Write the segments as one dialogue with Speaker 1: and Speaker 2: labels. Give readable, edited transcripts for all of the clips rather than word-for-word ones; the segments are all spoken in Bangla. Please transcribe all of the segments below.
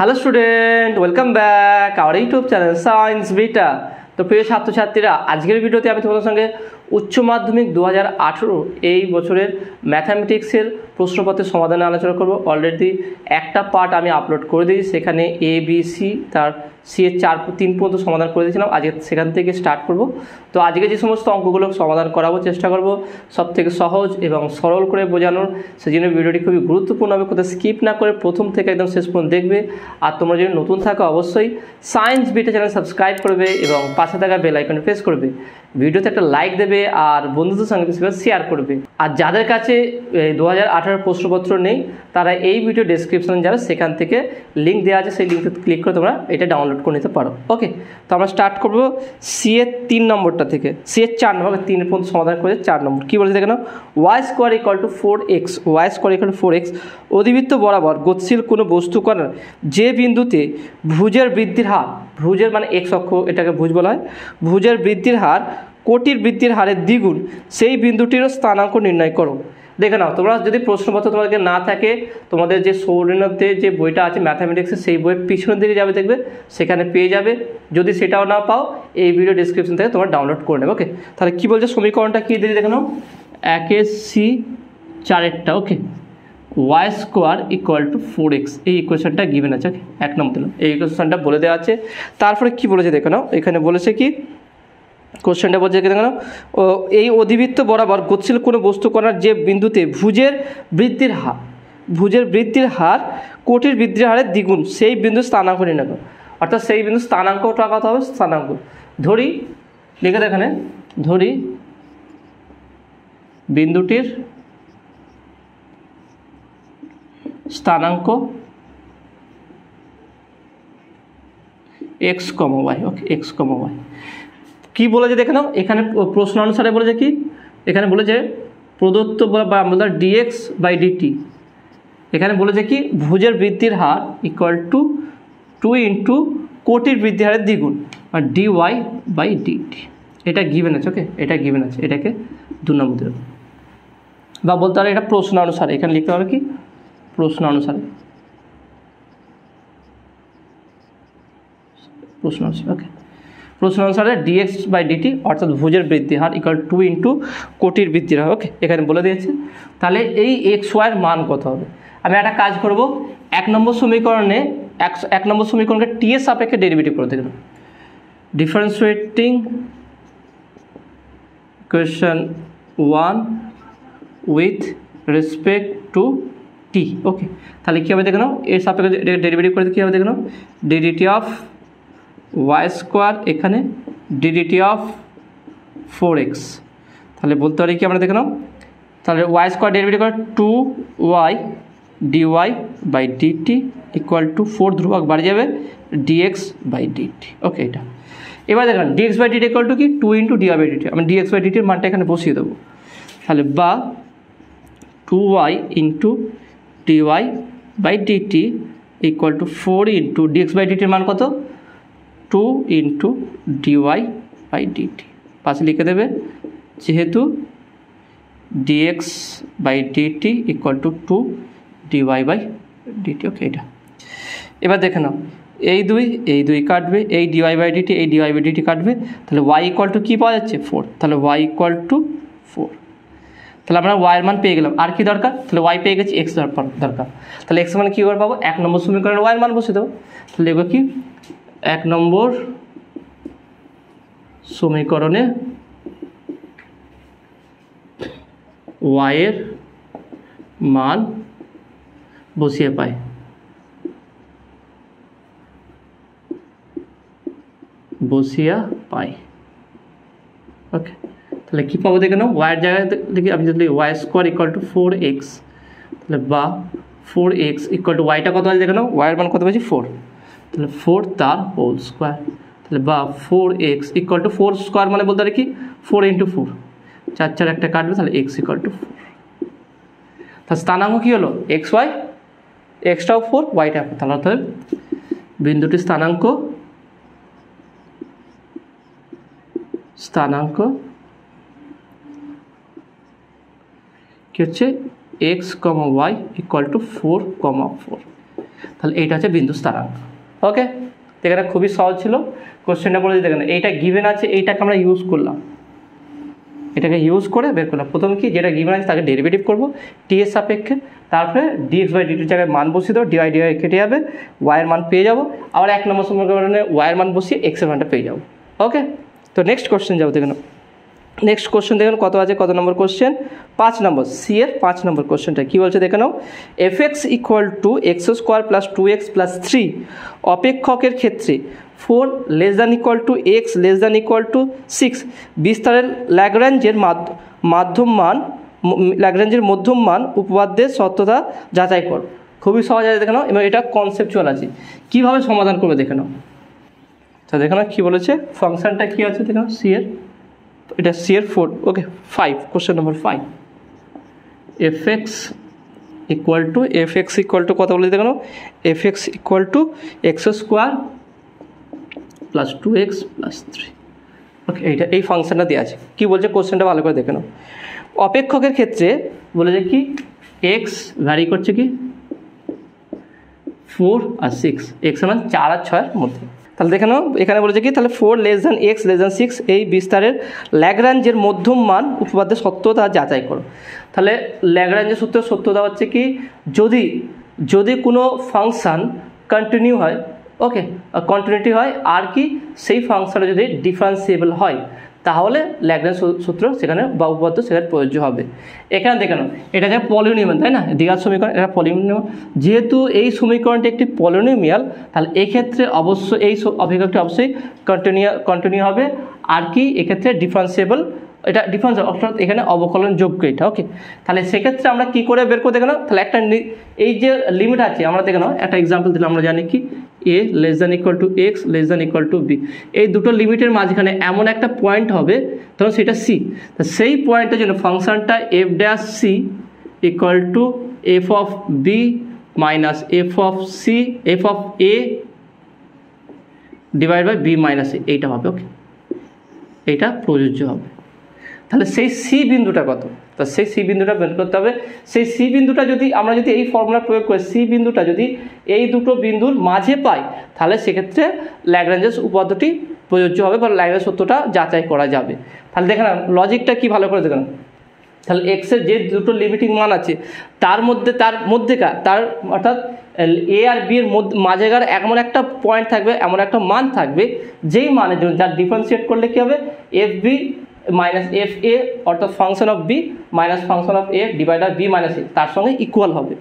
Speaker 1: Hello student, welcome back our YouTube channel science beta. তো প্রিয় ছাত্রছাত্রীরা, আজকের ভিডিওতে আমি তোমাদের সঙ্গে উচ্চ মাধ্যমিক 2018 এই বছরের ম্যাথামেটিক্সের প্রশ্নপত্রের সমাধানে আলোচনা করব। অলরেডি একটা পার্ট আমি আপলোড করে দিয়েছি, সেখানে এ বি সি তার সি এর 3 পর্যন্ত সমাধান করে দিয়েছিলাম। আজকে সেখান থেকে স্টার্ট করব। তো আজকে যে সমস্ত অঙ্কগুলো সমাধান করাবো চেষ্টা করব সব থেকে সহজ এবং সরল করে বোঝানোর। সেজন্য ভিডিওটি খুবই গুরুত্বপূর্ণ হবে, কোথাও স্কিপ না করে প্রথম থেকে একদম শেষ পর্যন্ত দেখবে। আর তোমরা যদি নতুন থাকো অবশ্যই সায়েন্স বিটা চ্যানেল সাবস্ক্রাইব করবে এবং পাশে থাকা বেল আইকনে প্রেস করবে। ভিডিওতে একটা লাইক দেবে আর বন্ধুদের সঙ্গে শেয়ার করবে। আর যাদের কাছে 2018 প্রশ্নপত্র নেই তারা এই ভিডিও ডেসক্রিপশনে যাবে, সেখান থেকে লিঙ্ক দেওয়া আছে, সেই লিঙ্কে ক্লিক করে তোমরা এটা ডাউনলোড করে নিতে পারো। ওকে, তো আমরা স্টার্ট করবো সি এর 3 নম্বরটা থেকে। সি এর 4 নম্বর, 3 পর্যন্ত সমাধান করে 4 নম্বর কী বলেছে দেখে নাও। Y square equal to 4x, Y square equal to 4x অধিবৃত্ত বরাবর গতিশীল কোনো বস্তু কণার যে বিন্দুতে ভুজের বৃদ্ধির হার, ভুজের মানে এক্স অক্ষ, এটাকে ভুজ বলা হয়, ভুজের বৃদ্ধির হার কোটির বৃদ্ধির হারের দ্বিগুণ, সেই বিন্দুটিরও স্থানাঙ্ক নির্ণয় করো। দেখে নাও, তোমরা যদি প্রশ্নপত্র তোমাদেরকে না থাকে, তোমাদের যে সৌরিনদের যে বইটা আছে ম্যাথামেটিক্সের, সেই বইয়ের পিছনের দিকে যাবে, দেখবে সেখানে পেয়ে যাবে। যদি সেটাও না পাও এই ভিডিও ডিসক্রিপশন থেকে তোমরা ডাউনলোড করে নেবে। ওকে, তাহলে কী বলছে সমীকরণটা কী দিয়ে দেখে নাও। 1c 4টা, okay, Y square equal to 4x, এই ইকুয়েশনটা গিভেন আছে। ওকে, 1 নম্বর দিলাম, এই ইকুয়েশনটা বলে দেওয়া আছে। তারপরে কি বলেছে দেখে নাও, এখানে বলেছে কি কোশ্চেনটা বলছে দেখে নাও, এই অধিবৃত্ত বরাবর গতিশীল কোনো বস্তু কণার যে বিন্দুতে ভুজের বৃদ্ধির হার, ভুজের বৃদ্ধির হার কোটির বৃদ্ধির হারের দ্বিগুণ, সেই বিন্দু স্থানাঙ্ক নির্ণয় করো। অর্থাৎ সেই বিন্দু স্থানাঙ্কটা কত হবে, স্থানাঙ্ক ধরি, লিখে এখানে ধরি বিন্দুটির স্থানাঙ্ক x, y। ওকে, x, y কি বলেছে দেখে নাও। এখানে প্রশ্ন অনুসারে বলেছে কি, এখানে বলেছে প্রদত্ত বা আমরা dx বাই ডিটি, এখানে বলেছে কি ভুজের বৃদ্ধির হার ইকুয়াল টু 2 ইন্টু কোটির বৃদ্ধির হারের দ্বিগুণ, আর dy বাই ডিটি, এটা গিভেন আছে। ওকে, এটা গিভেন আছে, এটাকে 2 নম্বর দেবে। বা বলতে পারে এটা প্রশ্ন অনুসারে, এখানে লিখতে হবে কি প্রশ্ন অনুসারে, প্রশ্ন অনুসারে। ওকে, প্রশ্ন অনুসারে dx বাই ডিটি অর্থাৎ ভুজের বৃদ্ধি হার ইকুয়াল 2 ইন্টু কোটির বৃদ্ধির হার। ওকে, এখানে বলে দিয়েছে। তাহলে এই এক্স ওয়াইয়ের মান কত হবে। আমি একটা কাজ করব, 1 নম্বর সমীকরণে 1 নম্বর সমীকরণকে টি এর সাপেক্ষে ডেরিভেটিভ করে দেখলাম। Differentiating equation 1 with respect to T. Okay, তাহলে কী হবে দেখে নাও, এর সাপেক্ষে ডেরিভেটিভ করে কী হবে দেখে নাও, ডিডিটি অফ ওয়াই স্কোয়ার, এখানে ডিডিটি অফ 4x। তাহলে বলতে পারি কি আমরা দেখে নাও, তাহলে ওয়াই স্কোয়ার ডেরিভেটিভ করে 2y dy by DT equal to 4 ধ্রুবক বাড়ি যাবে dx বাই ডিটি। ওকে, এটা এবার দেখুন dx by DT equal to কি 2 ইন্টু dy বাই ডিটি, আমি dx বাই ডিটির মানটা এখানে বসিয়ে দেবো। তাহলে বা 2y into dy by DT equal to 4 into dx by ডিটির মান কত, 2 ইন্টু dy বাই ডিটি, পাশে লিখে দেবে যেহেতু dx by DT equal to 2 dy by DT. Okay, এটা এবার দেখে নাও, এই দুই কাটবে, এই dy বাই ডিটি, এই dy বাই ডিটি কাটবে, তাহলে y ইকুয়াল টু কী পাওয়া যাচ্ছে 4, তাহলে y ইকুয়াল টু 4। তাহলে আমরা y এর মান পেয়ে গেলাম। আর কি দরকার, তাহলে y পেয়ে গেছি, x দরকার। তাহলে x মানে কী করে পাবো, 1 নম্বর সমীকরণের y এর মান বসে দেবো। তাহলে এগুলো কি 1 নম্বর সমীকরণে y এর মান বসিয়ে পাই, ওকে, তাহলে কী পাবো দেখে নাও, y এর জায়গায় দেখি আমি যদি Y square equal to 4x, তাহলে বা 4x ইকুয়াল টু ওয়াইটা কত আছে দেখে নাও, y এর মান কত পাচ্ছি 4, তাহলে 4 তার হোল স্কোয়ার, তাহলে বা 4x ইকুয়াল টু 4 স্কোয়ার মানে বলতে পারি কি 4 ইন্টু 4, 4 4 একটা কাটবে, তাহলে x ইকুয়াল টু 4। তাহলে স্থানাঙ্ক কী হলো এক্স ওয়াই, এক্সটাও 4 ওয়াইটা 4, তাহলে অর্থাৎ বিন্দুটির স্থানাঙ্ক কি হচ্ছে x, y ইকুয়াল টু 4, 4। তাহলে এইটা হচ্ছে বিন্দু স্থানাঙ্ক। ওকে, এখানে খুবই সহজ ছিল। কোশ্চেনটা বলে দিতে দেখেন, এইটা গিভেন আছে, এইটাকে আমরা ইউজ করলাম, এটাকে ইউজ করে বের করলাম। প্রথমে কি যেটা গিভেন আছে তাকে ডেরিভেটিভ করবো টি এর সাপেক্ষে, তারপরে ডিএক্স বাই ডিটির জায়গায় মান বসিয়ে দেবো, ডিওয়াই ডিওয়াই কেটে যাবে, ওয়াইয়ের মান পেয়ে যাবো। আবার 1 নম্বর সমীকরণে ওয়াইয়ের মান বসিয়ে এক্সের মানটা পেয়ে যাবো। ওকে, তো নেক্সট কোশ্চেন যাবো দেখুন। নেক্সট কোশ্চেন দেখুন কত আছে, কত নম্বর কোশ্চেন, 5 নম্বর, সি এর 5 নম্বর কোশ্চেনটা কী বলছে দেখে নাও। F X equal to X square plus 2x plus 3 অপেক্ষকের ক্ষেত্রে 4 less than equal to X less than equal to 6 বিস্তারের ল্যাগ্রাঞ্জের মধ্যম মান উপপাদ্যের সত্যতা যাচাই কর। খুবই সহজ আছে দেখে নাও, এবং এটা কনসেপচুয়াল আছে। কীভাবে সমাধান করবে দেখে নাও। তো দেখে নাও কী বলেছে, ফাংশনটা কী আছে দেখে নাও, সি এর, এটা সি এর 4, okay 5, question number 5, F X equal to কত বলে দেখে নাও, F X equal to X square plus 2x plus 3। Okay, এইটা এই ফাংশনটা দেওয়া আছে। কী বলছে কোশ্চেনটা ভালো করে দেখে নাও। অপেক্ষকের ক্ষেত্রে বলেছে কি এক্স ভ্যারি করছে কি 4 আর 6, এক্স মান 4 আর 6 মধ্যে। তাহলে দেখে নাও এখানে বলেছে কি, তাহলে 4 less than x less than 6 এই বিস্তারের ল্যাগ্রাঞ্জের মধ্যম মান উপপাদ্যের সত্যতা যাচাই করো। তাহলে ল্যাগ্রাঞ্জের সূত্রের সত্যতা হচ্ছে কি, যদি কোনো ফাংশান কন্টিনিউ হয়, ওকে কন্টিনিউটি হয়, আর কি সেই ফাংশনটা যদি ডিফারেন্সিয়েবল হয়, তাহলে ল্যাগ্রাঞ্জ সূত্র সেখানে বা উপপাদ্য সেখানে প্রযোজ্য হবে। এখানে দেখে নাও এটা যে পলিনোমিয়াল, তাই না, দ্বিঘাত সমীকরণ, এটা পলিনোমিয়াল। যেহেতু এই সমীকরণটি একটি পলিনোমিয়াল, তাহলে এক্ষেত্রে অবশ্যই এই অপেক্ষকটি অবশ্যই কন্টিনিউ হবে, আর কি এক্ষেত্রে ডিফারেন্সিয়েবল, এটা ডিফারেন্স অর্থাৎ এখানে অবকলনযোগ্য এটা। ওকে, তাহলে সেক্ষেত্রে আমরা কী করে বের করে দেখে নাও, তাহলে একটা এই যে লিমিট আছে আমরা দেখে নাও, একটা এক্সাম্পল দিলে আমরা জানি কি A less than equal to X less than equal to B, এই দুটো লিমিটের মাঝখানে এমন একটা পয়েন্ট হবে, তখন সেটা সি। তো সেই পয়েন্টের জন্য ফাংশনটা F dash C equal to F of B minus F of A divide by B minus A, এইটা হবে। ওকে, এইটা প্রযোজ্য হবে। তাহলে সেই সি বিন্দুটা কত, তা সেই সি বিন্দুটা বের করতে হবে। সেই সি বিন্দুটা যদি আমরা এই ফর্মুলা প্রয়োগ করি, সি বিন্দুটা যদি এই দুটো বিন্দুর মাঝে পাই, তাহলে সেক্ষেত্রে ল্যাগ্রাঞ্জের উপপাদ্যটি প্রযোজ্য হবে বা ল্যাগ্রাঞ্জ সূত্রটা যাচাই করা যাবে। তাহলে দেখেন লজিকটা কি ভালো করে দেখেন। তাহলে এক্সের যে দুটো লিমিটিং মান আছে তার মধ্যেকার অর্থাৎ এ আর বি এর মাঝেকার এমন একটা পয়েন্ট থাকবে, এমন একটা মান থাকবে যেই মানের জন্য যার ডিফারেন্সিয়েট করলে কী হবে, F B minus F A অর্থাৎ function of B minus function of A divider B minus A তার সঙ্গে ইকুয়াল হবে।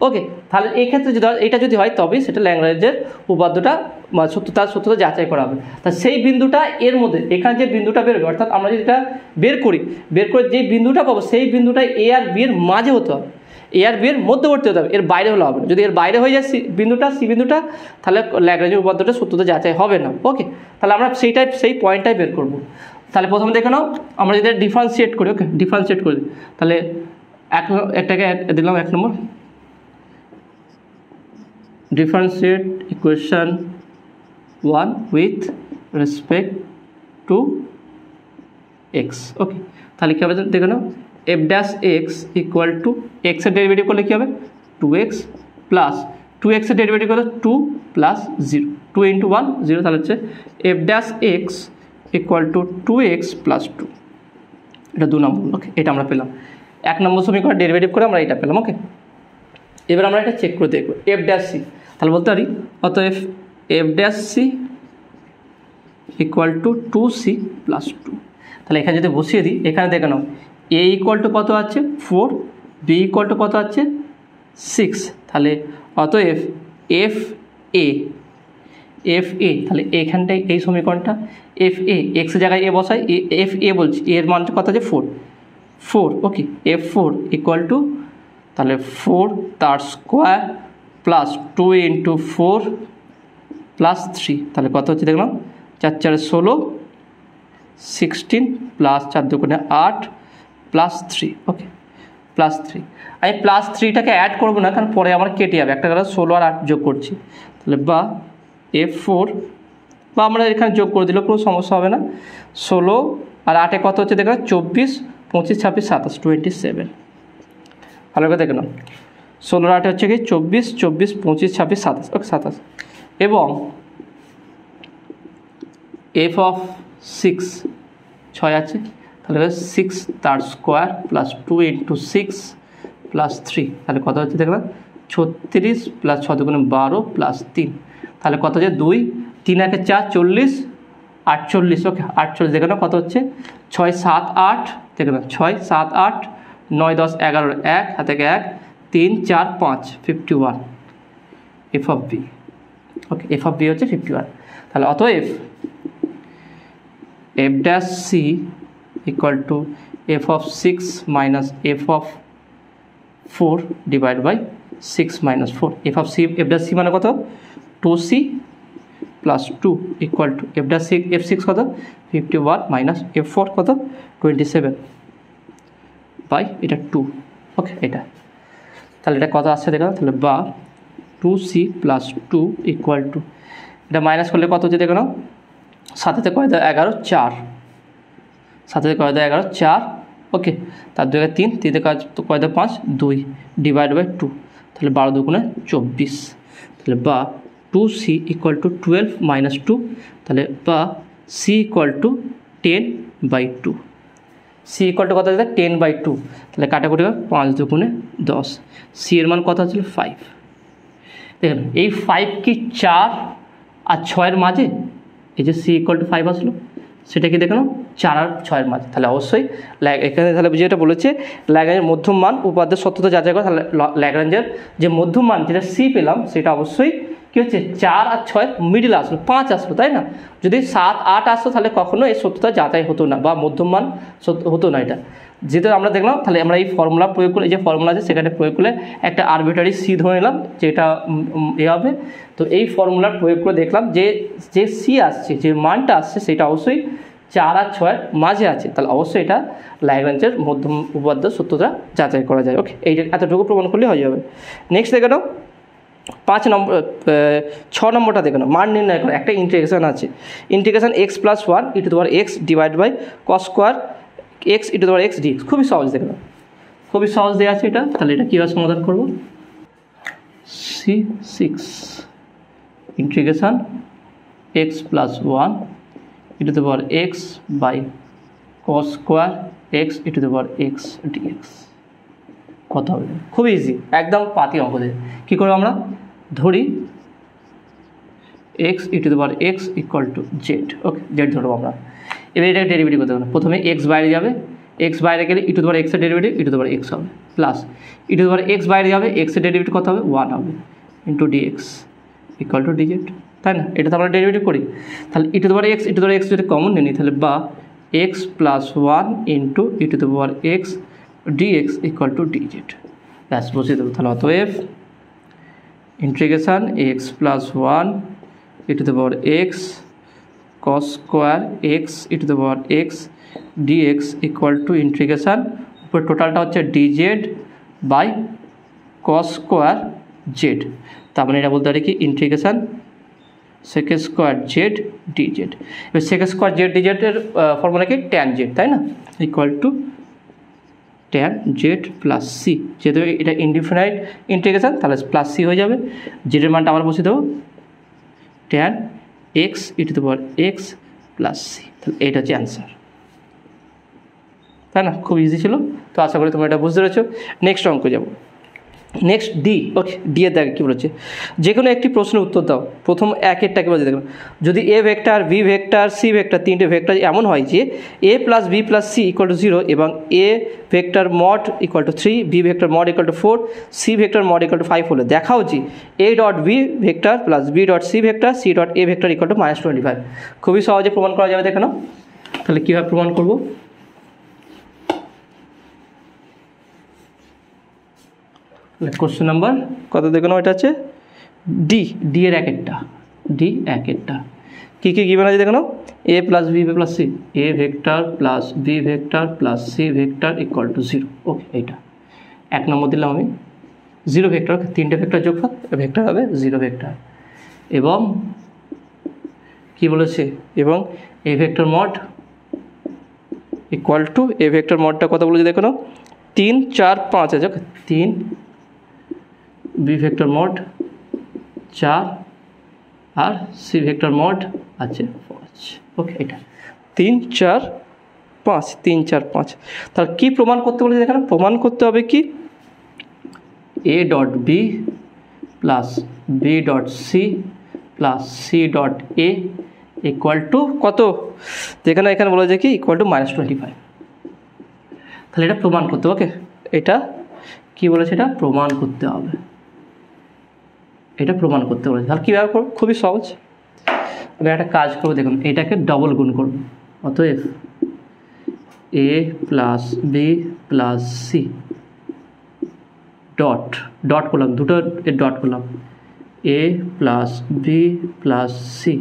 Speaker 1: ওকে, তাহলে এই ক্ষেত্রে এটা যদি হয় তবেই সেটা ল্যাগ্রাঞ্জের উপপাদ্যটা সত্যতা যাচাই করা হবে। তা সেই বিন্দুটা এর মধ্যে, এখানে যে বিন্দুটা বেরোবে, অর্থাৎ আমরা যদি এটা বের করে যে বিন্দুটা পাবো সেই বিন্দুটা এ আর বি এর মাঝে হতে হবে, এ আর বি এর মধ্যবর্তী হতে হবে, এর বাইরে হলে হবে না। যদি এর বাইরে হয়ে যায় সি বিন্দুটা, তাহলে ল্যাগ্রাঞ্জের উপপাদ্যটা সত্যতা যাচাই হবে না। ওকে, তাহলে আমরা সেই পয়েন্টটাই বের করবো। তাহলে প্রথমে দেখে নাও, আমরা যদি ডিফারেন্সিয়েট করি, ওকে ডিফারেন্সিয়েট করি, তাহলে একটাকে দিলাম 1 নম্বর, differentiate equation 1 with respect to x। ওকে, তাহলে কী হবে দেখে নাও, F dash X equal to এক্সের ডেরিভেটিভ করলে কী হবে 2x প্লাস 2x এর ডেরিভেটিভ করলে 2 প্লাস 0, 2 × 1 0, তাহলে হচ্ছে F dash X equal two 2x plus 2, এটা 2 নম্বর। ওকে, এটা আমরা পেলাম। 1 নম্বর সমীকরণ ডেরিভেটিভ করে আমরা এটা পেলাম। ওকে, এবার আমরা এটা চেক করে দেখব এফ ড্যাশ সি, তাহলে বলতে পারি অতএব F dash C equal to 2c plus 2। তাহলে এখানে যদি বসিয়ে দিই, এখানে দেখে নাও এ ইকুয়াল টু কত আছে 4, বি ইকুয়াল টু কত আছে 6, তাহলে অতএব এফ এ, তাহলে এখানটায় এই সমীকরণটা এফ এ, এক্সের জায়গায় এ বসাই, এফ এ বলছি, এর মানটা কত আছে 4। ওকে, এফ 4 ইকুয়াল টু, তাহলে 4 তার স্কোয়ার প্লাস 2 × 4 প্লাস 3, তাহলে কত হচ্ছে দেখলাম 4 × 4 = 16, 16 প্লাস 4 × 2 = 8 প্লাস 3। ওকে, প্লাস 3, আমি প্লাস 3টাকে অ্যাড করবো না, কারণ পরে আমার কেটে যাবে, একটা কারণ 16 আর 8 যোগ করছি, তাহলে বা F4, বা আমরা এখানে যোগ করে দিলেও কোনো সমস্যা হবে না। 16 আর 8-এ কত হচ্ছে দেখলাম 24, 25, 26, 27, 27। ভালো করে দেখে নাও, 16 8 হচ্ছে কি 24, 24 25 26 27, ওকে 27। এবং এফ অফ 6 6 আছে, তাহলে 6 তার স্কোয়ার প্লাস 2 ইন্টু 6 প্লাস 3, তাহলে কত হচ্ছে দেখলাম 36 প্লাস 6 দুগুণে 12 প্লাস 3, তাহলে কত হচ্ছে 2 3 1 4 40 48, ওকে 48। দেখে নাও কত হচ্ছে 6 7 8, দেখে নাও 6 7 8 9 10 11 1 হাতে 1 3 4 5 51 F of B, okay F of B হচ্ছে 51। তাহলে অতএব F dash C equal to F of 6 minus F of 4 divide by 6 minus 4, F of C F dash C মানে কত 2c plus 2 equal to F dash six F 6 কত 51 মাইনাস এফ 4 কত 27 বাই এটা 2, ওকে এটা। তাহলে এটা কত আসছে দেখো, তাহলে বা 2c প্লাস 2 ইকুয়াল টু এটা মাইনাস করলে কত হচ্ছে দেখো, সাথে কয় দাও 11 4, সাথে কয় দাও 11 4, ওকে তার 2 3 3 কয় দাও 5 2 ডিভাইড বাই 2, তাহলে 12 দুগুণে 24, তাহলে বা 2c ইকুয়াল টু 12 মাইনাস 2, তাহলে বা c equal to 10 by 2, c equal to কত আছে 10 বাই 2, তাহলে কাটাকুটি 5 দুগুণে 10, c এর মান কত ছিল 5। দেখেন এই 5 কি 4 আর 6 এর মাঝে, এই যে c ইকুয়াল টু 5 আসলো সেটা কি দেখো 4 আর 6 এর মাঝে, তাহলে অবশ্যই এখানে তাহলে যেটা বলেছে ল্যাগ্রাঞ্জের মধ্যম মান উপপাদ্যের সত্যতা যাচাই করে, তাহলে ল্যাগ্রাঞ্জের যে মধ্যম মান যেটা c পেলাম সেটা অবশ্যই কী হচ্ছে 4 আর 6 মিডিল আসলো 5 আসলো, তাই না? যদি 7 8 আসতো তাহলে কখনো এই সত্যতা যাচাই হতো না বা মধ্যম মান হতো না। এটা যেটা আমরা দেখলাম, তাহলে আমরা এই ফর্মুলা প্রয়োগ করে, যে ফর্মুলা আছে সেখানে প্রয়োগ করে একটা আরবিট্রারি সি ধরে নিলাম যেটা এ হবে। তো এই ফর্মুলার প্রয়োগ করে দেখলাম যে সি আসছে, যে মানটা আসছে সেটা অবশ্যই 4 আর 6 মাঝে আছে, তাহলে অবশ্যই এটা ল্যাগ্রাঞ্জের মধ্যম উপপাদ্য সত্যতা যাচাই করা যায়। ওকে এইটা এতটুকু প্রমাণ করলে হয়ে যাবে। নেক্সট দেখে নাও 5 নম্বর 6 নম্বরটা দেখে নাও, মান নির্ণয় করো। একটা ইন্টিগ্রেশন আছে, integration x plus 1 E to the power x divide by cos square x E to the power x dx, খুবই সহজ দেখে নাও, খুবই সহজ দেওয়া আছে এটা। তাহলে এটা কীভাবে সমাধান করবো, c6 integration x plus 1 E to the power x by cos square x E to the power x dx, কত হবে? খুবই ইজি, একদম পাতি অঙ্ক দিয়ে কী করবো আমরা ধরি x E to the power x equal to Z, okay Z ধরবো আমরা। এবার এটা ডেরিভেটিভ করতে হবে, প্রথমে x বাইরে যাবে, x বাইরে গেলে ই টু দি পাওয়ার x এর derivative E to the power x হবে, plus E to the power x বাইরে যাবে, x এর ডেরিভেটিভ কত হবে 1 হবে, into dx equal to dz, তাই না? এটা তো আমরা ডেরিভেটিভ করি, তাহলে E to the power x E to the power x যদি কমন নিই তাহলে বা x plus 1 into E to the power x dx equal to dz, ব্যাস বসিয়ে দেবো। তাহলে অতএব integration x plus 1 E to the power x cos square x E to the power x dx equal two integration উপরে টোটালটা হচ্ছে dz by cos square z, তার মানে এটা বলতে পারি কি integration sec square z dz। এবার sec স্কোয়ার z dz এর ফর্মুলা কি tan z, তাই না? Equal to tan z plus C, যেহেতু এটা ইনডিফিনাইট ইন্টিগ্রেশন তাহলে প্লাস সি হয়ে যাবে, জেডের মানটা আবার বসিয়ে দেবো tan x E to the power x plus C, তাহলে এইটা হচ্ছে অ্যান্সার, তাই না? খুব ইজি ছিল, তো আশা করি তোমরা এটা বুঝতে পেরেছো। নেক্সট অঙ্ক যাব, নেক্সট ডি, ওকে ডি এর দেখে কী বলেছে, যে কোনো একটি প্রশ্নের উত্তর দাও। প্রথম একেরটা কী বলছে দেখুন, যদি A vector B vector C vector তিনটে ভেক্টর এমন হয় যে A plus B plus C equal to 0 এবং A vector mod equal to 3 B vector mod equal to 4 C vector mod equal to 5 হলে দেখাও যে A dot B vector plus B dot C vector C dot A vector equal to -25। খুবই সহজে প্রমাণ করা যাবে, দেখে নাও। তাহলে কীভাবে প্রমাণ করবো, কোশ্চেন নাম্বার কত দেখে নাও, এটা আছে ডি এর একেরটা, ডি একেরটা কী কী গিভেন আছে দেখে নাও, A plus B plus C, A vector plus B vector plus C vector equal to 0, okay এইটা 1 নম্বর দিলাম আমি। 0 ভেক্টর, তিনটে ভেক্টর যোগফল ভেক্টর হবে 0 ভেক্টর, এবং কি বলেছে, এবং A vector mod equal to A vector মডটা কত বলেছে দেখো নাও 3 4 5 আছে, 3 বি ভেক্টর মোড 4 আর সি ভেক্টর মোড আছে 5। ওকে, এটা 3 4 5 3 4 5। তাহলে কী প্রমাণ করতে বলেছে এখানে? প্রমাণ করতে হবে কি A dot B plus B dot C plus C dot A equal to কত? এখানে বলা যায় কি ইকুয়াল টু -25। তাহলে এটা প্রমাণ করতে হবে। ওকে, এটা কি বলেছে? এটা প্রমাণ করতে হবে, এটা প্রমাণ করতে বলেছে। তাহলে কীভাবে করব? খুবই সহজ। আমি একটা কাজ করবো, দেখুন এটাকে ডবল গুণ করব। অতএব A plus B plus C dot করলাম, দুটো ডট করলাম, A plus B plus C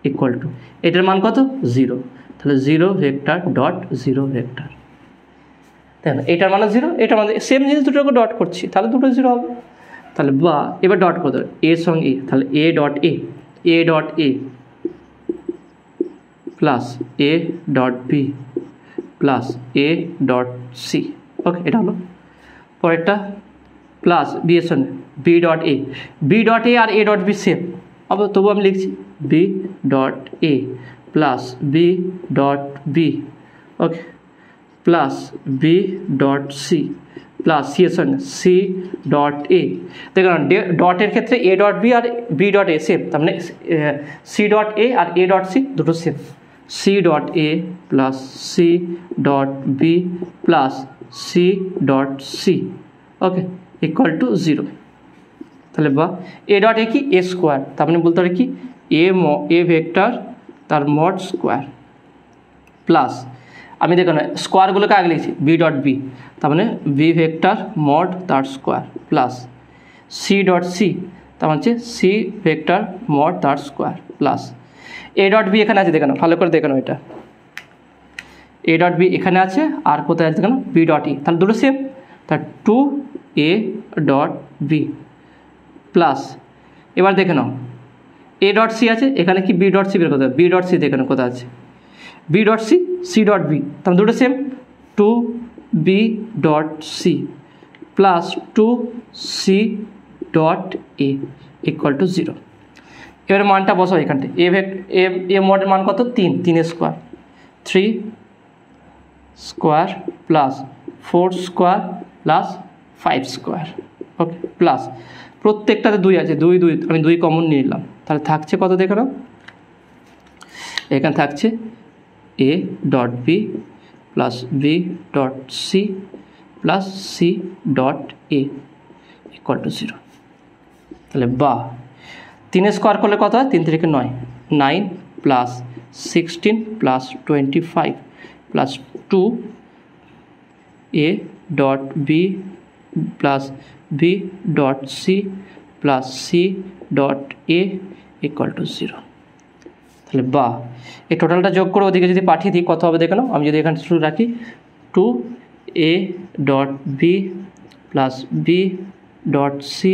Speaker 1: equal to, এটার মান কত? 0। তাহলে 0 ভেক্টর ডট 0 ভেক্টর, তাই না? এটার মানে 0, এটার মানে সেম জিনিস, দুটোকে ডট করছি, তাহলে দুটো 0 হবে। তাহলে বা এবার ডট করতে হবে এর সঙ্গে এ, তাহলে A dot A plus A dot B plus A dot C. Okay, এটা হলো। পরেরটা প্লাস বি এর সঙ্গে বি ডট এ আর এ ডট বি সেম, আবার তবু আমি লিখছি B dot A plus B dot B, okay, plus B dot C plus C এর সঙ্গে সি ডট এ। দেখুন ডটের ক্ষেত্রে এ ডট বি আর বি ডট এ সেম, তার মানে সি ডট এ আর এ ডট সি দুটো same, C dot A plus C dot B plus C dot C, okay, equal to 0। তাহলে বা এ ডট এ কি? এ স্কোয়ার, তার মানে বলতে পারি কি এ ভেক্টর তার মড স্কোয়ার প্লাস, আমি দেখুন স্কোয়ারগুলোকে আগে লিখছি বি ডট বি, তার মানে বি ভেক্টর মড তার square plus C dot C, তার মানে হচ্ছে সি ভেক্টর মড তার square plus A dot B এখানে আছে, দেখানো ভালো করে দেখানো, এটা এ ডট বি এখানে আছে, আর কোথায় আছে দেখানো? বি ডট ই, তাহলে দুটো সেম, তার 2 এ ডট বি প্লাস, এবার দেখে নাও এ ডট সি আছে, এখানে কি বি ডট সি বের করতে হবে? বি ডট সি দেখে নাও কোথায় আছে, B dot C C dot B, তাহলে দুটো same, 2 B dot C plus 2 C dot A equal to 0। এবার মানটা বসাও এখানটা, এ মডের মান কত? 3 square, 3 square plus 4 square plus 5 square, okay, plus প্রত্যেকটাতে 2 আছে, 2 আমি 2 কমন নিয়ে নিলাম, তাহলে থাকছে কত দেখে নাও? এখানে থাকছে A dot B plus B dot C plus C dot A equal to 0। তাহলে বা 3 স্কোয়ার করলে কত হয়? 3 3 9, 9 plus 16 plus 25 plus 2 A dot B plus B dot C plus C dot A equal to 0। তাহলে বা এই টোটালটা যোগ করে ওদিকে যদি পাঠিয়ে দিই কত হবে দেখে নাও? আমি যদি এখানে শুরু রাখি 2 A dot B plus B dot C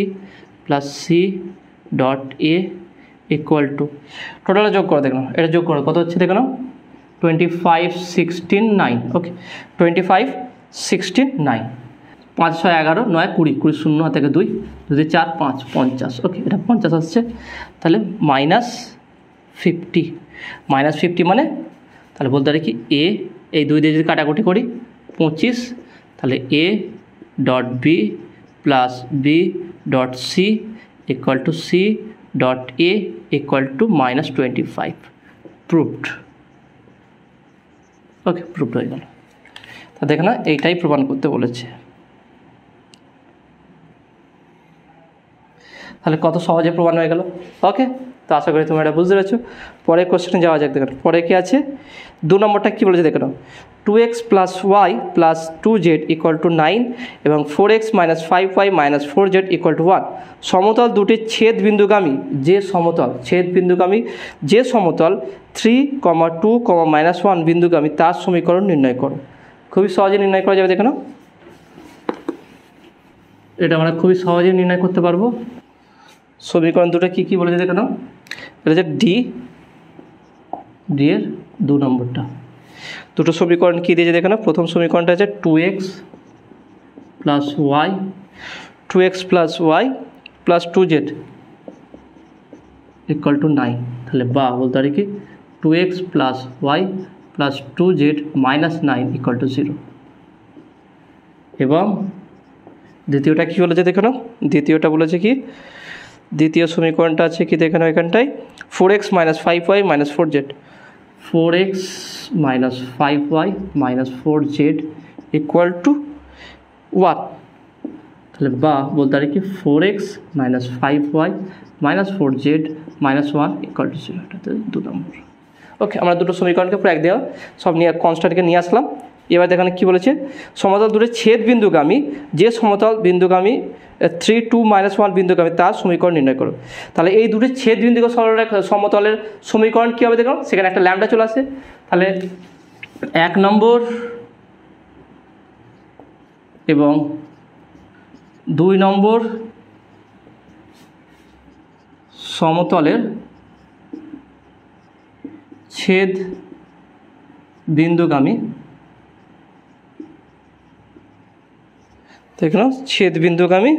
Speaker 1: plus C dot A equal to, টোটালটা যোগ করে দেখে নাও, এটা যোগ করে কত হচ্ছে দেখে নাও? 25 16 9, ওকে, 25 16 9, 5 6 11 9 20, 20 শূন্য থেকে 2 2 4 5 50, ওকে, এটা 50 আসছে। তাহলে -50 মানে তাহলে বলতে পারি কি এ, এই 2 দিয়ে যদি কাটাকুটি করি 25, তাহলে A dot B plus B dot C equal to C dot A equal to -25, proved. Okay, proved হয়ে গেল। তা দেখে না, এইটাই প্রমাণ করতে বলেছে। তাহলে কত সহজে প্রমাণ হয়ে গেল। ওকে, তো আশা করি তোমরা এটা বুঝতে পেরেছো। পরের কোশ্চেনে যাওয়া যাক। দেখো পরে কি আছে, 2 নম্বরটা কী বলেছে দেখো, 2x plus Y plus 2z equal to 9 এবং 4x minus 5y minus 4z equal to 1। সমতল দুটির ছেদ বিন্দুগামী যে সমতল 3, 2, -1 বিন্দুগামী তার সমীকরণ নির্ণয় করো। খুবই সহজে নির্ণয় করা যাবে। দেখো না, এটা আমরা খুবই সহজে নির্ণয় করতে পারবো। সমীকরণ দুটো কী কী বলেছে দেখো না, এটা হচ্ছে ডি এর 2 নম্বরটা। দুটো সমীকরণ কী দিয়েছে দেখো না, প্রথম সমীকরণটা আছে 2x plus Y, 2x plus Y plus 2z equal to 9, তাহলে বা বলতে পারি কি 2x plus Y plus 2z minus 9 equal to 0। এবং দ্বিতীয়টা কী বলেছে দেখো না, দ্বিতীয়টা বলেছে কি, দ্বিতীয় সমীকরণটা আছে কি দেখে নাও এখানটায় 4x minus 5y minus 4z, 4x minus 5y minus 4z equal to 1, তাহলে বা বলতে পারি কি 4x minus 5y minus 4z minus 1 equal to 0, এটাতে 2 নম্বর। ওকে, আমরা দুটো সমীকরণকে পুরো এক দেওয়া সব নিয়ে কনস্ট্যান্টকে নিয়ে আসলাম। এবার দেখেন কী বলেছে, সমতল দূরে ছেদ বিন্দুগামী, যে সমতল বিন্দুগামী 3 2 মাইনাস 1 বিন্দুগামী তার সমীকরণ নির্ণয় করো। তাহলে এই দুটো ছেদ বিন্দু সমতলের সমীকরণ কী হবে দেখো, সেখানে একটা ল্যামডা চলে আসে। তাহলে 1 নম্বর এবং 2 নম্বর সমতলের ছেদ বিন্দুগামী, দেখে নাও ছেদ বিন্দুগামী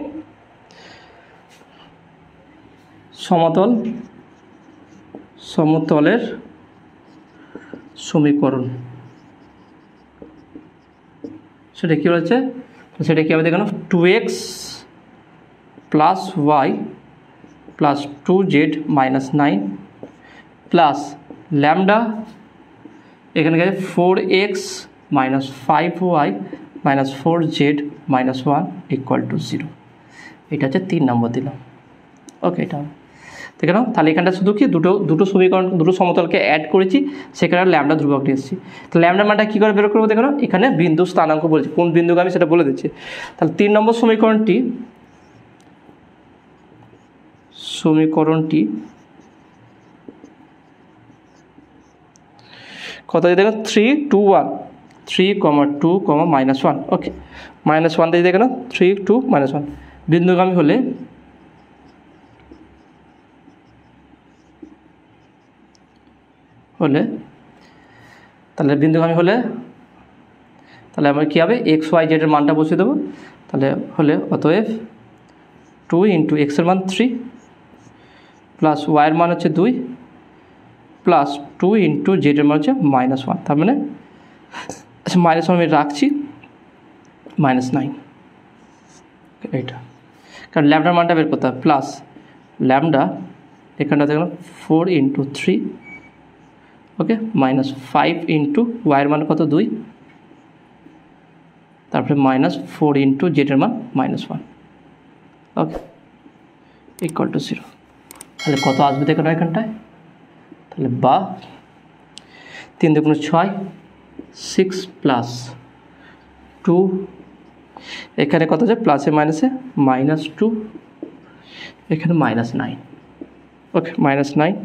Speaker 1: সমতলের সমীকরণ, সেটা কী বলছে, সেটা কী হবে দেখে নাও 2x plus Y plus 2z minus 9 plus lambda, এখানে গেছে 4x minus 5y minus 4z minus 1 equal to 0। এটা হচ্ছে 3 নম্বর দিলাম। ওকে, এটা দেখে নাও। তাহলে এখানটা শুধু কি দুটো সমীকরণ, দুটো সমতলকে অ্যাড করেছি, সেখানে ল্যামডা ধ্রুবক নিয়ে এসেছি। তো ল্যামডা মানটা কী করে বের করবো দেখে নাও, এখানে বিন্দু স্থানাঙ্ক বলেছি, কোন বিন্দুগামী সেটা বলে দিচ্ছে। তাহলে 3 নম্বর সমীকরণটি কত দিয়ে দেখো 3 2 1 3, 2, -1। ওকে, -1 দিয়ে দেখে নাও 3 2 -1 বিন্দুগামী হলে তাহলে বিন্দুগামী হলে তাহলে আমার কী হবে, এক্স ওয়াই জেডের মানটা বসিয়ে দেবো। তাহলে হলে অতএব 2 × x এর মান 3 প্লাস ওয়াইয়ের মান হচ্ছে 2 প্লাস 2 × জেডের মান হচ্ছে -1। তার মানে আচ্ছা -1 আমি রাখছি, -9 এইটা, কারণ ল্যামডার মানটা বের করতে হবে। প্লাস ল্যামডা এখানটা দেখলাম 4 × 3, ওকে, -5 × ওয়াইয়ের মান কত 2, তারপরে -4 × জেডের মান -1, ওকে, ইকুয়াল টু 0। তাহলে কত আসবে দেখো না এখানটায়, তাহলে বা 3 2 6 6 প্লাস 2, এখানে কত আছে প্লাসে মাইনাসে -2, এখানে -9, ওকে, -9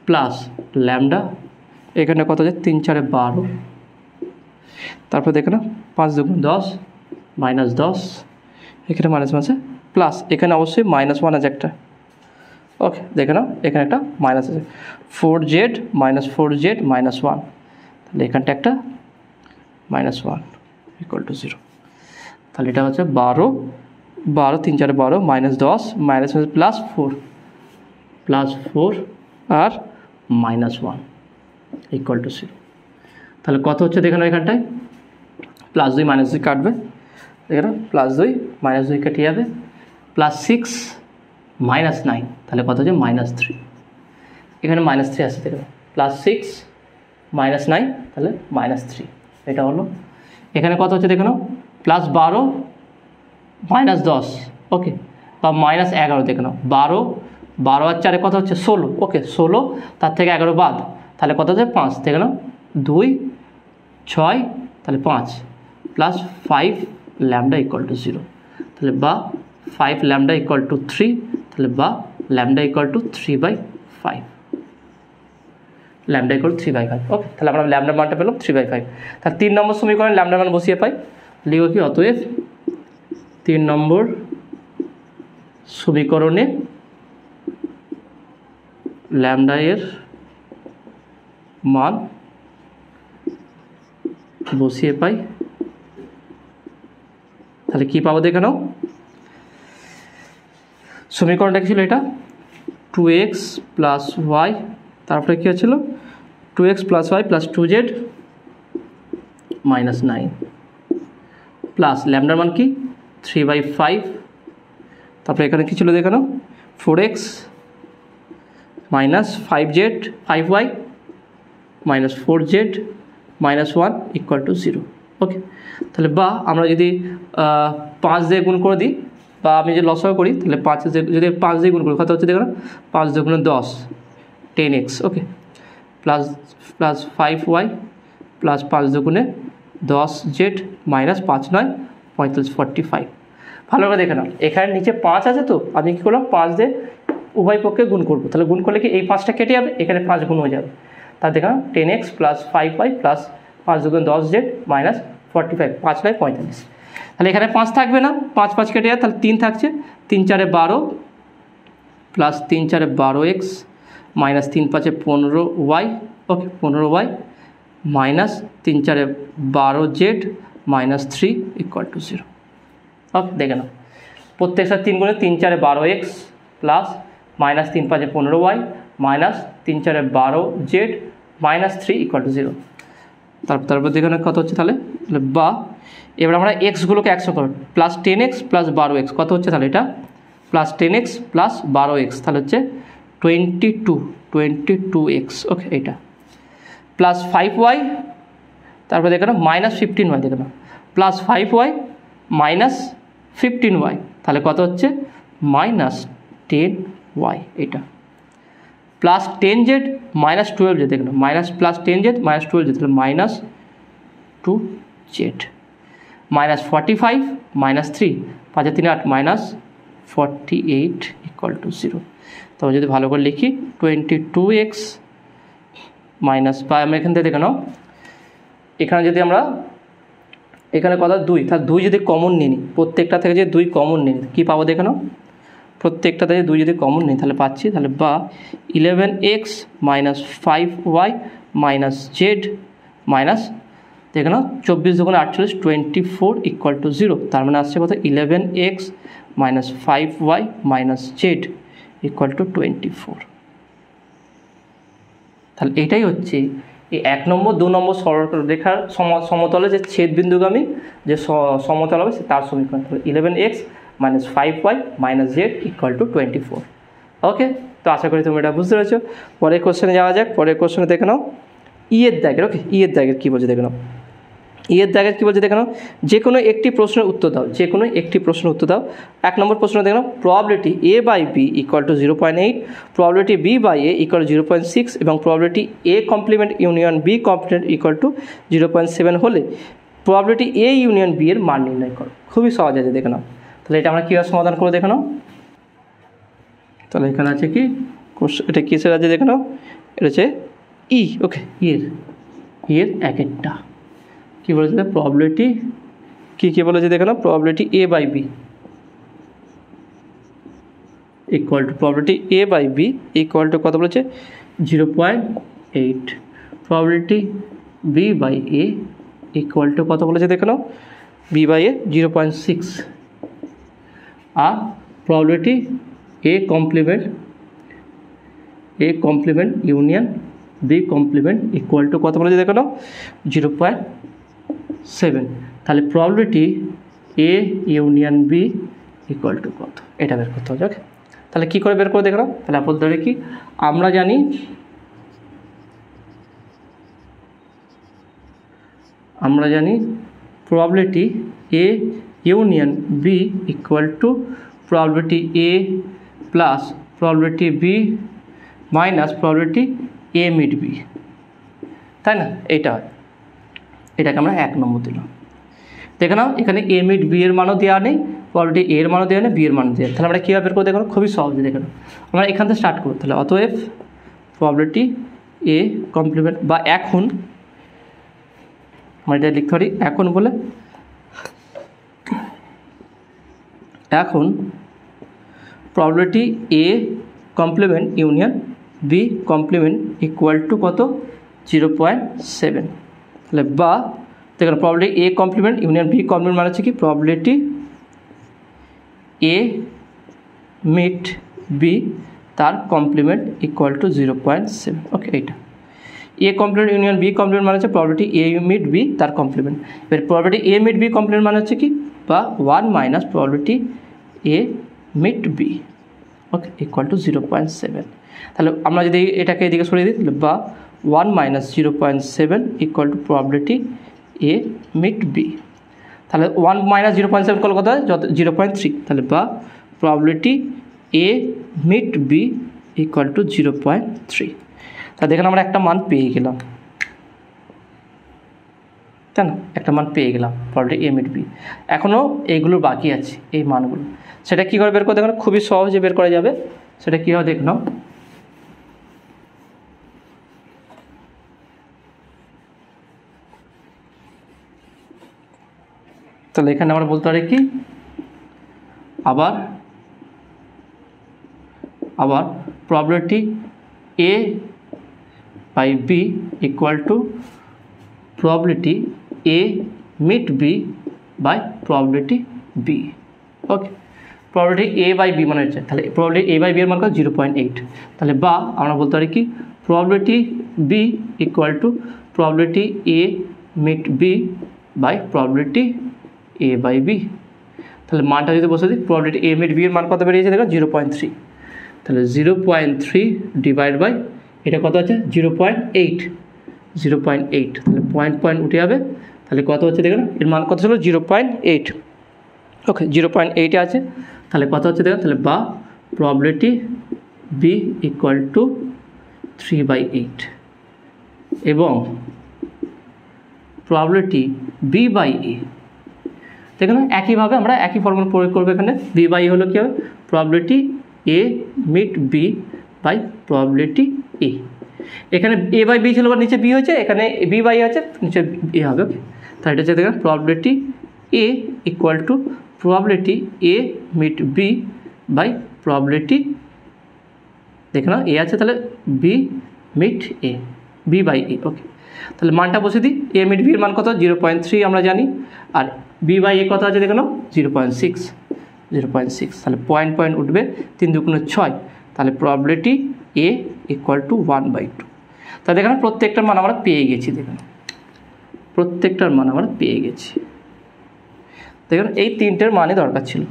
Speaker 1: প্লাস ল্যামডা, এখানে কত আছে 3 4 12, তারপর দেখে না 5 2 10 -10, এখানে মাইনাস আছে প্লাস, এখানে অবশ্যই -1 আছে একটা, ওকে, দেখে নাও এখানে একটা মাইনাস আছে 4z -4z -1, তাহলে এখানটা একটা -1 ইকুয়াল টু 0। তাহলে এটা হচ্ছে 12 3 4 12 -10 মাইনাস প্লাস 4 আর -1 ইকুয়াল টু 0। তাহলে কত হচ্ছে দেখে নাও এখানটায়, +2 -2 কাটবে, দেখে নাও +2 -2 কেটে যাবে, +6 -9, তাহলে কত হচ্ছে -3, এখানে -3 আসছে দেখে নাও, +6 -9 তাহলে -3, এটা হলো। এখানে কত হচ্ছে দেখে নাও +12 -10, ওকে, বা -11 দেখে নাও, 12 আর 4 কত হচ্ছে 16, ওকে, 16 তার থেকে 11 বাদ, তাহলে কত হচ্ছে 5, দেখে নাও 2 6 তাহলে 5 প্লাস 5 ল্যামডা ইকুয়াল টু 0, তাহলে বা 5 ল্যামডা ইকুয়াল টু 3, তাহলে বা lambda equal to 3/5, lambda equal 3/5, ওকে, তাহলে আমরা ল্যামডার মানটা পেলাম 3/5। তাহলে 3 নম্বর সমীকরণে ল্যামডার মান বসিয়ে পাই, লিখব কি অতএব 3 নম্বর সমীকরণে ল্যামডা এর মান বসিয়ে পাই, তাহলে কি পাবো দেখে নাও, সমীকরণটা কি ছিল এটা 2x প্লাস ওয়াই, তারপরে কী হচ্ছিল 2x plus Y plus 2z minus 9 plus ল্যামডার মান কি 3/5, তারপরে এখানে কী ছিল দেখানো 4x minus 5y minus 4z minus 1 equal to 0। Okay, তাহলে বা আমরা যদি 5 দিয়ে গুণ করে দিই বা আমি যদি লসাগু করি তাহলে 5 যদি 5 দিয়ে গুণ করি কত হচ্ছে দেখো না 5 দিয়ে গুণে 10 10x। ওকে, প্লাস 5y প্লাস 5 দিয়ে গুণে 10z মাইনাস 5 9 45 45। ভালো করে দেখে নাও, এখানে নিচে 5 আছে, তো আমি কী করলাম 5 দিয়ে উভয় পক্ষে গুণ করবো, তাহলে গুণ করলে কি এই 5টা কেটে যাবে, এখানে 5 গুণ হয়ে যাবে। তার দেখা 10x প্লাস 5y প্লাস 5 দুগুণ 10z মাইনাস 45 5 9 45। তাহলে এখানে 5 থাকবে না, 5 5 কেটে যায়, তাহলে 3 থাকছে, 3 4 12 plus 3 4 12x minus 3 5 15y। Okay, 15y minus 3 4 12z minus 3 equal to 0। ওকে, দেখে নাও প্রত্যেকটা 3 গুণে 3 4 12x plus minus 3 5 15y minus 3 4 12z minus 3 equal to 0। তারপর দেখে কত হচ্ছে তাহলে বা এবার আমরা এক্সগুলোকে 100 করব, প্লাস 10x প্লাস 12x কত হচ্ছে তাহলে এটা প্লাস 10x প্লাস 12x, তাহলে হচ্ছে 22x। ওকে, এইটা প্লাস 5y, তারপরে দেখে মাইনাস 15y, দেখে প্লাস 5y মাইনাস 15y, তাহলে কত হচ্ছে মাইনাস 10y। এটা প্লাস 10z মাইনাস 12z, দেখুন minus plus 10z minus 12z, তাহলে minus 2z minus 45 minus 3 5 3 8 minus 48 equal to 0। তবে যদি ভালো করে লিখি 22x মাইনাস, বা আমরা এখান থেকে দেখে নাও এখানে যদি আমরা এখানে কথা 2, তাহলে 2 যদি কমন নিই, প্রত্যেকটা থেকে যদি 2 কমন নিই কী পাবো দেখে নাও, প্রত্যেকটা থেকে 2 যদি কমন নিই তাহলে পাচ্ছি, তাহলে বা 11x minus 5y minus z minus দেখে নাও 24 দুগুণে 48 24 ইকুয়াল টু 0। তার মানে আসছে কত 11x minus 5y minus z equal to 24। তাহলে এইটাই হচ্ছে এই 1 নম্বর 2 নম্বর সরলরেখার সমতলে যে ছেদবিন্দুগামী যে সমতল হবে তার সমীকরণ, তাহলে 11x minus 5y minus z equal to 24। ওকে, তো আশা করি তুমি এটা বুঝতে পেরেছো। পরের কোশ্চেনে যাওয়া যাক। পরের কোশ্চেনে দেখে নাও এর দাগের। ওকে, এর দাগের কী বলছে দেখে নাও, এর দাগের কী বলছে দেখে নাও, যে কোনো একটি প্রশ্নের উত্তর দাও, যে কোনো একটি প্রশ্নের উত্তর দাও। 1 নম্বর প্রশ্ন দেখে নাও probability a by b equal to 0.8, probability b by a equal to 0.6 এবং probability a complement union b complement equal to 0.7 হলে প্রবাবিলিটি a ইউনিয়ন b এর মান নির্ণয় করো। খুবই সহজ আছে, দেখে নাও। তাহলে এটা আমরা কীভাবে সমাধান করে দেখে নাও, তাহলে এখানে আছে কি এটা কিসের আছে দেখে নাও, এটা হচ্ছে ই। ওকে, এর একটা কী বলেছে প্রবাবিলিটি কী বলেছে দেখে নাও, probability a by b equal to probability a by b equal to কত বলেছে 0.8, probability b by a equal to কত বলেছে দেখে নাও b বাই a 0.6, আর probability a complement union b complement equal to কত বলেছে দেখো নাও 0.7। তাহলে probability a union b equal to কত, এটা বের করতে হবে। ওকে, তাহলে কী করে বের করে দেখো নাও, তাহলে আপন ধরে কি আমরা জানি probability a union b equal to probability a plus probability b minus probability a mid b, তাই না? এইটা হয়, এটাকে আমরা 1 নম্বর দিলাম। দেখে নাও এখানে a মিড b এর মানও দেওয়া নেই, প্রবাবিলিটি a এর মানও দেওয়া নেই, b এর মানও দেওয়া। তাহলে আমরা কীভাবে বের করে দেখো, খুবই সহজে দেখে নাও। আমরা এখান থেকে স্টার্ট করব। তাহলে অতএব প্রবাবিলিটি a কমপ্লিমেন্ট বা এখন আমরা এটা লিখতে পারি এখন বলে, এখন probability a complement union b complement equal to কত 0.7। তাহলে বা দেখুন probability a complement union b complement মানে হচ্ছে কি প্রবাবিলিটি a মিট বি তার কমপ্লিমেন্ট ইকুয়াল টু 0.7। ওকে, এইটা A complement union B complement মানে হচ্ছে প্রবাবিলিটি এ মিট বি তার কমপ্লিমেন্ট। এবার probability A meet B complement মানে হচ্ছে কি, বা 1 minus probability A meet B, okay, equal to 0.7। তাহলে আমরা যদি এটাকে এদিকে সরিয়ে দিই, তাহলে বা 1 মাইনাস 0.7 equal to probability A meet B. তাহলে 1 মাইনাস 0.7 কল কত হয়, 0.3। তাহলে বা probability A meet B equal to 0.3। তা দেখেন আমরা একটা মান পেয়ে গেলাম, তাই না, একটা মান পেয়ে গেলাম প্রবাবিলিটি এ মিট বি। এখনও এইগুলো বাকি আছে, এই মানগুলো, সেটা কী করে বের করে দেখুন, খুবই সহজে বের করা যাবে। সেটা কী হয় দেখুন, তাহলে এখানে আমরা বলতে পারি কি, আবার probability A by B equal to probability A meet B by probability B. Okay, probability A by B মানে হচ্ছে, তাহলে প্রবাবিলিটি এ বাই বি এর মান কত, 0.8। তাহলে বা আমরা বলতে পারি কি, probability B equal to probability A meet B by probability A by B. তাহলে মানটা যদি বসে দিই, প্রবাবিলিটি এ মিট বি এর মান কত বেরিয়েছে দেখো, 0.3। তাহলে 0.3 ডিভাইড বাই এটা কত আছে, 0.8। তাহলে পয়েন্ট উঠে যাবে, তাহলে কত হচ্ছে দেখুন, এর মান কত ছিল, 0.8। ওকে, 0.8 আছে, তাহলে কত হচ্ছে দেখুন, তাহলে বা প্রবাবিলিটি বি ইকুয়াল টু 3/8 এবং প্রবাবিলিটি বি বাই এ। দেখুন একইভাবে আমরা একই ফর্মুলা প্রয়োগ করবো এখানে। বি বাই হলো কী হবে, probability A meet B by probability A. এখানে এ বাই বি ছিল, বা নিচে বি হয়েছে, এখানে বি বাই আছে, নিচে এ হবে। ওকে, তাহলে এটা হচ্ছে দেখুন probability A equal to probability A meet B by probability, দেখে নাও এ আছে, তাহলে B meet A, B by A. Okay, তাহলে মানটা বসে দিই, এ মিট বি এর মান কত, 0.3 আমরা জানি, আর বি বাই এ কত আছে দেখে নাও, 0.6। তাহলে পয়েন্ট উঠবে, 3 দুগুণে 6, তাহলে প্রবাবিলিটি এ ইকুয়াল টু 1/2। তাহলে দেখেন প্রত্যেকটার মান আমরা পেয়ে গেছি, দেখুন প্রত্যেকটার মান আমরা পেয়ে গেছি। দেখুন এই তিনটের মানই দরকার ছিল,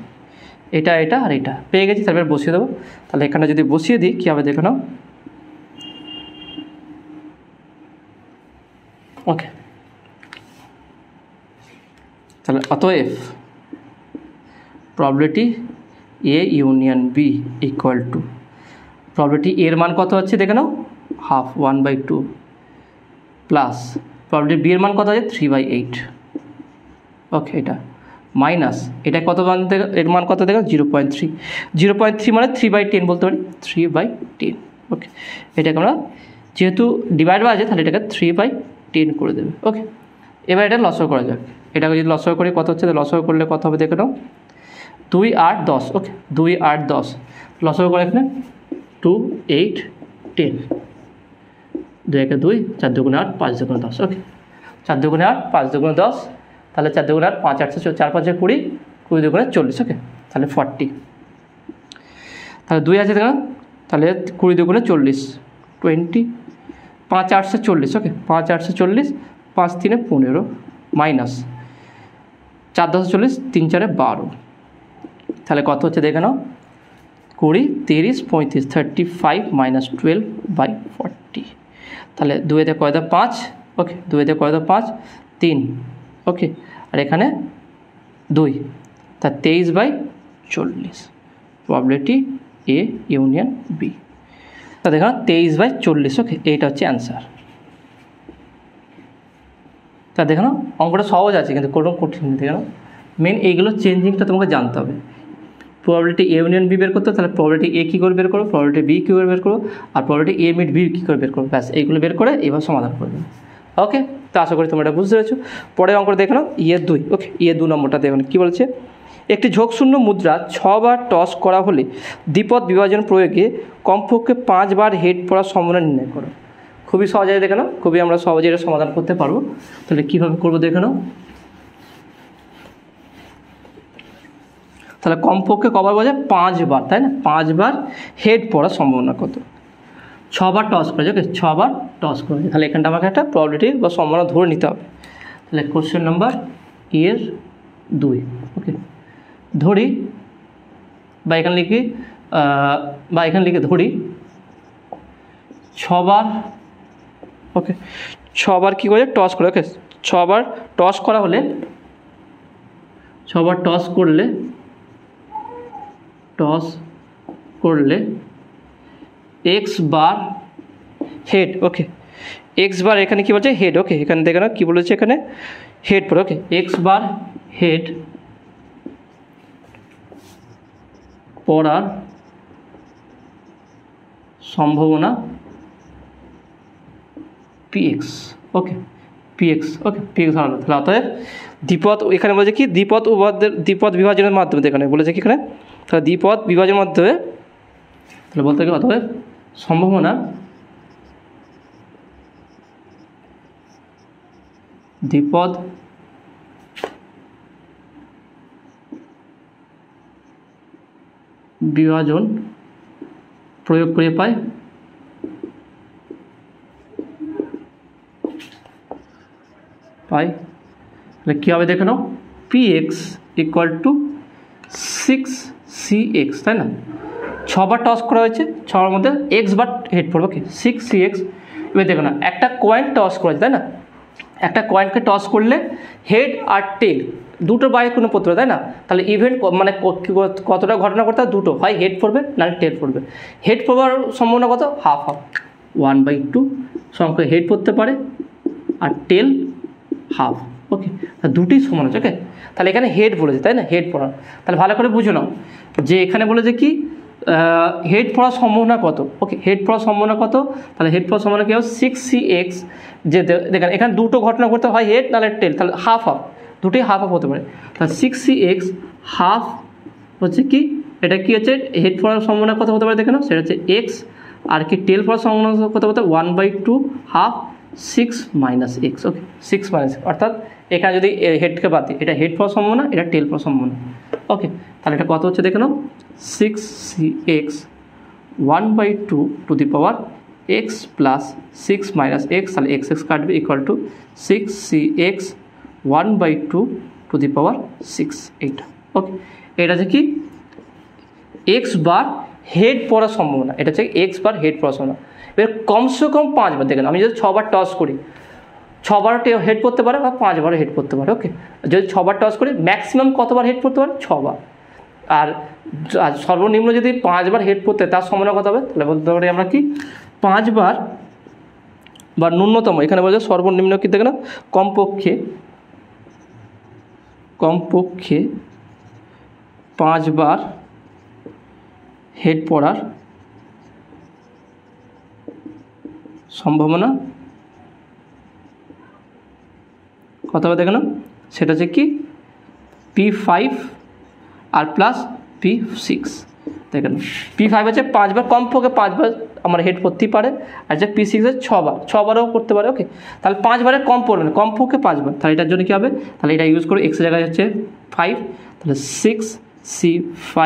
Speaker 1: এটা আর এটা পেয়ে গেছি, তারপর বসিয়ে দেবো। তাহলে এখানে যদি বসিয়ে দিই কী হবে দেখে নাও। ওকে, তাহলে অতএব probability A union B equal to probability এর মান কত হচ্ছে দেখে নাও, 1/2 প্লাস প্রবাবিলিটি বি এর মান কত আছে, 3/8। ওকে, এটা মাইনাস এটা কত মান, এর মান কত দেখো, 0.3 মানে 3/10 বলতে পারি, 3/10। ওকে, এটাকে আমরা যেহেতু ডিভাইড আছে, তাহলে এটাকে 3/10 করে দেবে। ওকে, এবার এটা লসও করা যাক। এটাকে যদি লসও করি কত হচ্ছে, লসও করলে কত হবে দেখে নাও, 2 8 10। ওকে, 2 8 10 লসও করে এখানে 2 8 10, 2 1 2, 4 2 8, 5 2 10। ওকে, 4 2 8, 5 2 10, তাহলে 4 2 8, 5 8 4 5 20, 20 2 40। ওকে, তাহলে 40। তাহলে 2 আছে দেখুন, তাহলে 20 2 40, 20, 5 8 40। ওকে, 5 8 40, 5 3 15 মাইনাস 4 10 40, 3 4 12। তাহলে কত হচ্ছে দেখে নাও, 20 30 35, 35 মাইনাস 12/40। তাহলে 2 কয় দাও 5। ওকে, 2 কয় দাও 5, 3। ওকে, আর এখানে 2, তা 23/40 প্রবাবিলিটি এ ইউনিয়ন বি। তা দেখো 23/40। ওকে, এইটা হচ্ছে অ্যান্সার। তা দেখো না অঙ্কটা সহজ আছে, কিন্তু কোনো কঠিন নেই। দেখো মেন এইগুলো চেঞ্জিংটা তোমাকে জানতে হবে। প্রবাবিলিটি এ ইউনিয়ন বি বের করতে হবে, তাহলে প্রবাবিলিটি এ কী করে বের করো, প্রবাবিলিটি বি কী করে বের করো, আর প্রবাবিলিটি এ মিট বি কী করে বের করো, ব্যাস এইগুলো বের করে এবার সমাধান করে দেবে। ওকে, তো আশা করি তোমরা এটা বুঝতে পেরেছো। পরের অঙ্কটা দেখো না, ইয়ে 2। ওকে, ইয়ে 2 নম্বরটা দেখো কী বলছে, একটি ঝোঁকশূন্য মুদ্রা 6 বার টস করা হলে দ্বিপদ বিভাজন প্রয়োগে কমপক্ষে 5 বার হেড পড়ার সম্ভাবনা নির্ণয় করো। খুবই সহজে দেখে নাও, খুবই আমরা সহজে এটা সমাধান করতে পারবো। তাহলে কীভাবে করবো দেখে নাও। তাহলে কমপক্ষে কবার বোঝায় 5 বার, তাই না? 5 বার হেড পড়ার সম্ভাবনা কত? 6 বার টস করেছে, ওকে 6 বার টস করেছে। তাহলে এখানটা আমাকে একটা প্রবাবিলিটি বা সম্ভাবনা ধরে নিতে হবে। তাহলে কোশ্চেন নাম্বার এর 2, ওকে ধরি বা এখানে লিখে ধরি 6 বার, ওকে 6 বার কী করে টস করে, ওকে 6 বার টস করা হলে 6 বার টস করলে এক্স বার হেড, ওকে এক্স বার এখানে কী বলছে হেড, ওকে এখানে দেখে না কী বলেছে এখানে হেড পড়ে, ওকে এক্স বার হেড পড়ার সম্ভাবনা পিএক্স, ওকে পিএক্স, ওকে পিএক্স ধরানো। তাহলে অতএব দ্বিপদ এখানে বলেছে কি দ্বিপদ বিভাজনের মাধ্যমে, এখানে বলেছে কি এখানে, তাহলে দ্বিপদ বিভাজনের মাধ্যমে, তাহলে বলতে গেলে অতএব সম্ভাবনা দ্বিপদ বিভাজন প্রয়োগ করে পাই তাহলে কী হবে দেখে নাও, px ইকুয়াল টু 6cx, তাই না? 6 বার টস করা হয়েছে, 6বার মধ্যে এক্স বার হেড পড়বে, ওকে 6cx। এবার দেখো না একটা কয়েন টস করেছে, তাই না? একটা কয়েনকে টস করলে হেড আর টেল দুটোর বাইরে কোনো পড়তে পারে, তাই না? তাহলে ইভেন্ট মানে কতটা ঘটনা করতে হয়, দুটো, হয় হেড পড়বে নাহলে টেল পড়বে। হেড পড়বার সম্ভাবনা কত, হাফ 1/2 সংখ্যা হেড পড়তে পারে আর টেল হাফ, ওকে দুটি সমান আছে, ওকে তাহলে এখানে হেড বলেছে, তাই না? হেড পড়ার, তাহলে ভালো করে বুঝে নাও যে এখানে বলেছে কি হেড পড়ার সম্ভাবনা কত, ওকে হেড পড়ার সম্ভাবনা কত, তাহলে হেড পড়ার সম্ভাবনা কী হবে 6cx, যে দেখেন এখানে দুটো ঘটনা করতে হয় হেড নাহলে টেল, তাহলে হাফ দুটোই হাফ হতে পারে। তাহলে 6cx হাফ হচ্ছে কি, এটা কি হচ্ছে হেড পড়ার সম্ভাবনা কত হতে পারে দেখে নাও, সেটা হচ্ছে এক্স, আর কি টেল পড়ার সম্ভাবনা কত হতে 1/2 হাফ 6 - x, ওকে 6 - অর্থাৎ এখানে যদি হেডকে বাদ দিই, এটা হেড পড়ার সম্ভাবনা, এটা টেল পড়ার সম্ভাবনা, ওকে তাহলে এটা কত হচ্ছে দেখে নাও 6cx 1/2 to the power x plus 6 - x, তাহলে x কাটবে equal to 6cx 1/2 to the power 6, এইটা, ওকে এটা হচ্ছে কি এক্স বার হেড পড়ার সম্ভাবনা, এটা হচ্ছে এক্স বার হেড পড়ার সম্ভাবনা। এবার কমসে কম 5 বার, দেখেন আমি যদি 6 বার টস করি 6 বার হেড পড়তে পারে বা 5 বার হেড পড়তে পারে, ওকে যদি 6 বার টস করি ম্যাক্সিমাম কতবার হেড পড়তে পারে 6 বার, আর সর্বনিম্ন যদি 5 বার হেড পড়তে তার সম্ভাবনা কত হবে, তাহলে বলতে পারি আমরা কি 5 বার বা ন্যূনতম, এখানে বলছে সর্বনিম্ন কি দেখে না কমপক্ষে 5 বার হেড পড়ার সম্ভাবনা কত হবে দেখে নাও, সেটা হচ্ছে কি P5 আর প্লাস P6, দেখেন P5 হচ্ছে 5 বার, কমপক্ষে 5 বার আমার হেড পড়তেই পারে, আর যে P6 হচ্ছে 6 বারও করতে পারে, ওকে তাহলে 5 বারের কম পড়বে না, কমপক্ষে 5 বার, তাহলে এটার জন্য কী হবে, তাহলে এটা ইউজ করে এক্সের জায়গায় হচ্ছে 5, তাহলে 6c5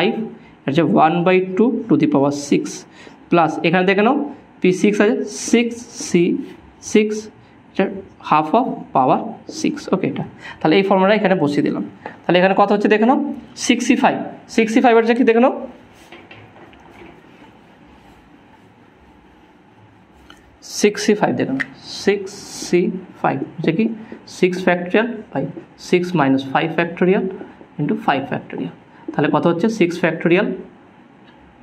Speaker 1: এটা হচ্ছে 1/2 টু দি পাওয়ার 6 প্লাস এখানে দেখে নাও P6 আছে 6c6 এটা হাফ অফ পাওয়ার 6, ওকে এটা তাহলে এই ফর্মুলা এখানে বসিয়ে দিলাম। তাহলে এখানে কত হচ্ছে দেখে নাও 65 হচ্ছে কি দেখে নাও 65 দেখে নাও 6c5 হচ্ছে কি 6 factorial by 6 - 5 factorial into 5 factorial, তাহলে কত হচ্ছে 6 ফ্যাক্টোরিয়াল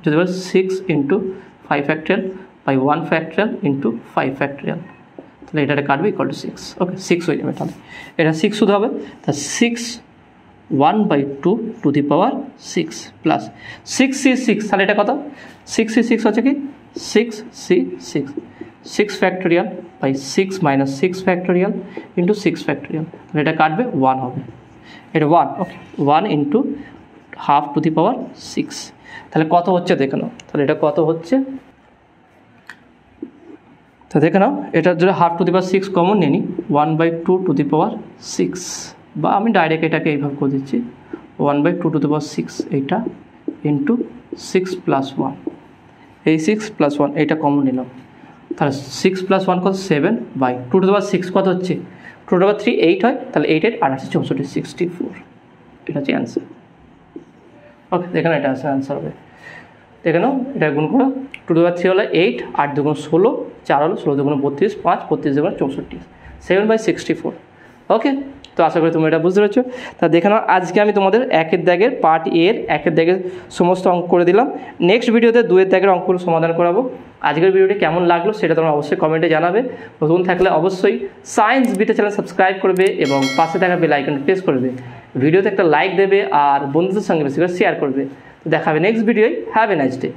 Speaker 1: যদি বল 6 into 5 factorial by 1 factorial into 5 factorial, তাহলে এটা কাটবে ইকুয়াল টু 6, ওকে 6 হয়ে যাবে, তাহলে এটা 6 শুধু হবে, তা 6 1/2 to the power 6 plus 6c6, তাহলে এটা কত 6c6 হচ্ছে কি 6 factorial by 6 - 6 factorial into 6 factorial, তাহলে এটা কাটবে 1 হবে, এটা 1, okay 1 into half to the power 6, তাহলে কত হচ্ছে দেখে নাও, তাহলে এটা কত হচ্ছে, তো দেখে নাও এটা যদি half to the power 6 common নিয়ে নিই 1/2 টু দি পাওয়ার 6, বা আমি ডাইরেক্ট এটাকে এইভাবে করে দিচ্ছি 1/2⁶ এইটা ইন্টু 6 + 1, এই 6 + 1 এইটা কমন নিলাম, তাহলে 6 + 1 কত 7/2⁶ কত হচ্ছে 2⁵ 8 হয়, তাহলে 8 8 8 64 64, এটা হচ্ছে অ্যান্সার। ওকে, এখানে এটা আছে অ্যান্সার হবে, দেখে নাও এটা গুণ করো, 2⁵ হলো 8, 8 2 16, 4 হলো 16 2 32, 5 32 2 64, 7/64। ওকে, তো আশা করি তুমি এটা বুঝতে পেরেছো। তা দেখে নাও আজকে আমি তোমাদের 1-এর দাগের পার্ট এর 1-এর দাগের সমস্ত অঙ্ক করে দিলাম। নেক্সট ভিডিওতে 2-এর দাগের অঙ্কগুলো সমাধান করাবো। আজকের ভিডিওটি কেমন লাগলো সেটা তোমরা অবশ্যই কমেন্টে জানাবে। নতুন থাকলে অবশ্যই সায়েন্স বিটা চ্যানেল সাবস্ক্রাইব করবে এবং পাশে থাকা বেল আইকনটি প্রেস করবে। ভিডিওতে একটা লাইক দেবে আর বন্ধুদের সঙ্গে বেশি করে শেয়ার করবে। তো দেখা হবে নেক্সট ভিডিওয়। Have a nice day.